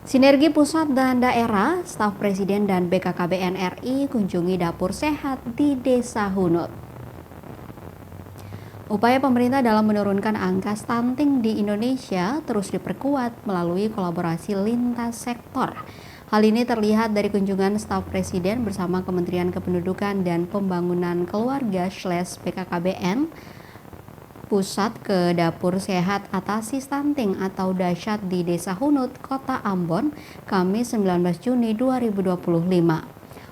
Sinergi pusat dan daerah, staf presiden dan BKKBN RI kunjungi dapur sehat di Desa Hunut. Upaya pemerintah dalam menurunkan angka stunting di Indonesia terus diperkuat melalui kolaborasi lintas sektor. Hal ini terlihat dari kunjungan staf presiden bersama Kementerian Kependudukan dan Pembangunan Keluarga /BKKBN Pusat ke Dapur Sehat Atasi Stunting atau Dasyat di Desa Hunut, Kota Ambon, Kamis 19 Juni 2025.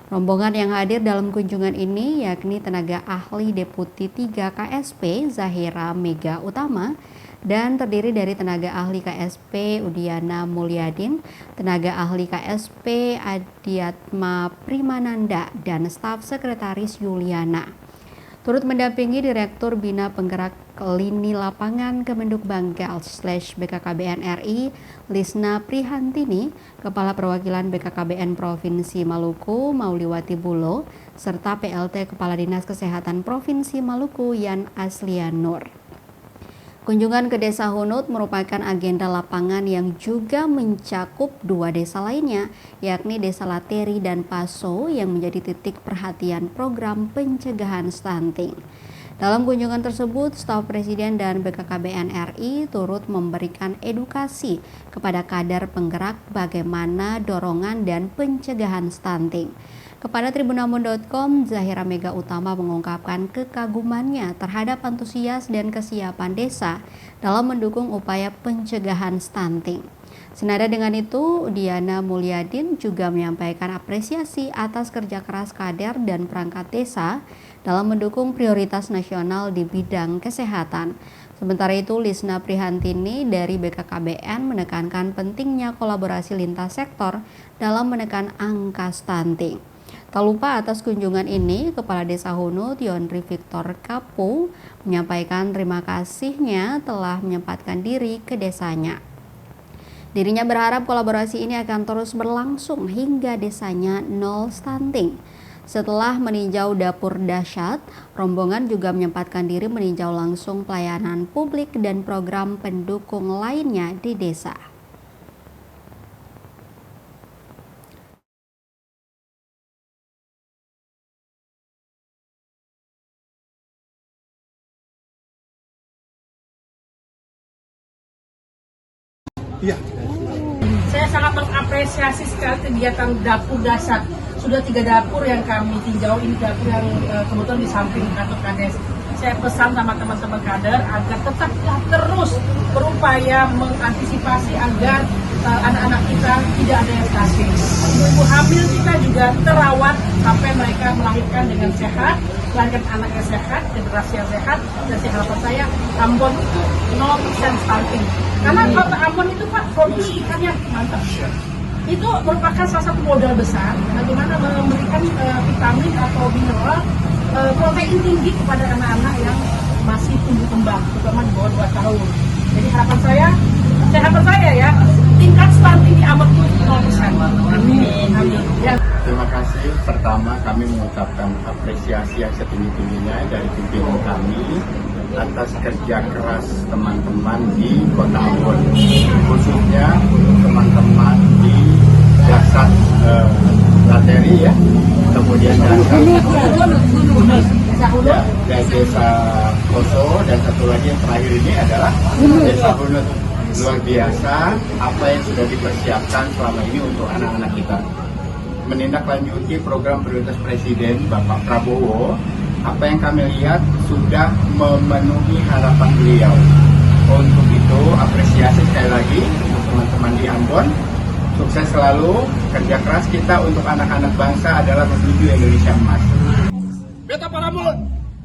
Rombongan yang hadir dalam kunjungan ini yakni tenaga ahli Deputi 3 KSP Zahira Mega Utama dan terdiri dari tenaga ahli KSP Udiana Mulyadin, tenaga ahli KSP Adiatma Primananda, dan staf sekretaris Yuliana. Turut mendampingi Direktur Bina Penggerak Lini Lapangan Kemenduk Banggal /BKKBN RI, Lisna Prihantini, Kepala Perwakilan BKKBN Provinsi Maluku, Mauliwati Bulo, serta PLT Kepala Dinas Kesehatan Provinsi Maluku, Yan Aslian Nur. Kunjungan ke Desa Hunut merupakan agenda lapangan yang juga mencakup dua desa lainnya, yakni Desa Lateri dan Paso yang menjadi titik perhatian program pencegahan stunting. Dalam kunjungan tersebut, staf presiden dan BKKBN RI turut memberikan edukasi kepada kader penggerak bagaimana dorongan dan pencegahan stunting. Kepada tribunambon.com, Zahira Mega Utama mengungkapkan kekagumannya terhadap antusias dan kesiapan desa dalam mendukung upaya pencegahan stunting. Senada dengan itu, Diana Mulyadin juga menyampaikan apresiasi atas kerja keras kader dan perangkat desa dalam mendukung prioritas nasional di bidang kesehatan. Sementara itu, Lisna Prihantini dari BKKBN menekankan pentingnya kolaborasi lintas sektor dalam menekan angka stunting. Tak lupa atas kunjungan ini, Kepala Desa Hunut Yonri Victor Kapu menyampaikan terima kasihnya telah menyempatkan diri ke desanya. Dirinya berharap kolaborasi ini akan terus berlangsung hingga desanya nol stunting. Setelah meninjau dapur dasyat, rombongan juga menyempatkan diri meninjau langsung pelayanan publik dan program pendukung lainnya di desa. Iya. Saya sangat mengapresiasi sekali kegiatan dapur dasyat. Sudah 3 dapur yang kami tinjau, ini dapur yang kebetulan di samping kantor Kades. Saya pesan sama teman-teman kader agar tetap terus berupaya mengantisipasi agar anak-anak kita tidak ada yang stunting. Ibu hamil kita juga terawat sampai mereka melahirkan dengan sehat, melahirkan anak yang sehat, generasi yang sehat, dan harapan saya Ambon itu 0% stunting. Karena kota Ambon itu Pak, produksi ikannya mantap. Itu merupakan salah satu modal besar bagaimana memberikan vitamin atau mineral protein tinggi kepada anak-anak yang masih tumbuh kembang, terutama di bawah 2 tahun. Jadi harapan saya ya, tingkat stunting di Ambon itu 0%. Amin. Amin. Ya. Terima kasih. Pertama kami mengucapkan apresiasi yang setinggi-tingginya dari pimpinan kami atas kerja keras teman-teman di Kota Ambon, khususnya teman-teman di Dasyat Lateri ya, kemudian Dasyat Desa Koso, dan satu lagi yang terakhir ini adalah Desa Hunut. Luar biasa apa yang sudah dipersiapkan selama ini untuk anak-anak kita. Menindaklanjuti program prioritas Presiden Bapak Prabowo, apa yang kami lihat sudah memenuhi harapan beliau. Untuk itu apresiasi sekali lagi untuk teman-teman di Ambon. Sukses selalu, kerja keras kita untuk anak-anak bangsa adalah menuju Indonesia emas. Beta Paramon,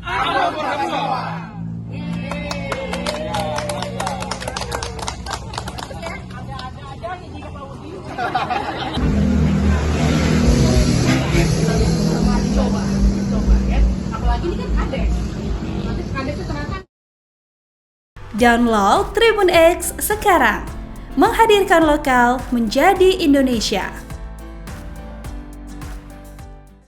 Ambon bersama. Download Tribun X sekarang, menghadirkan lokal menjadi Indonesia.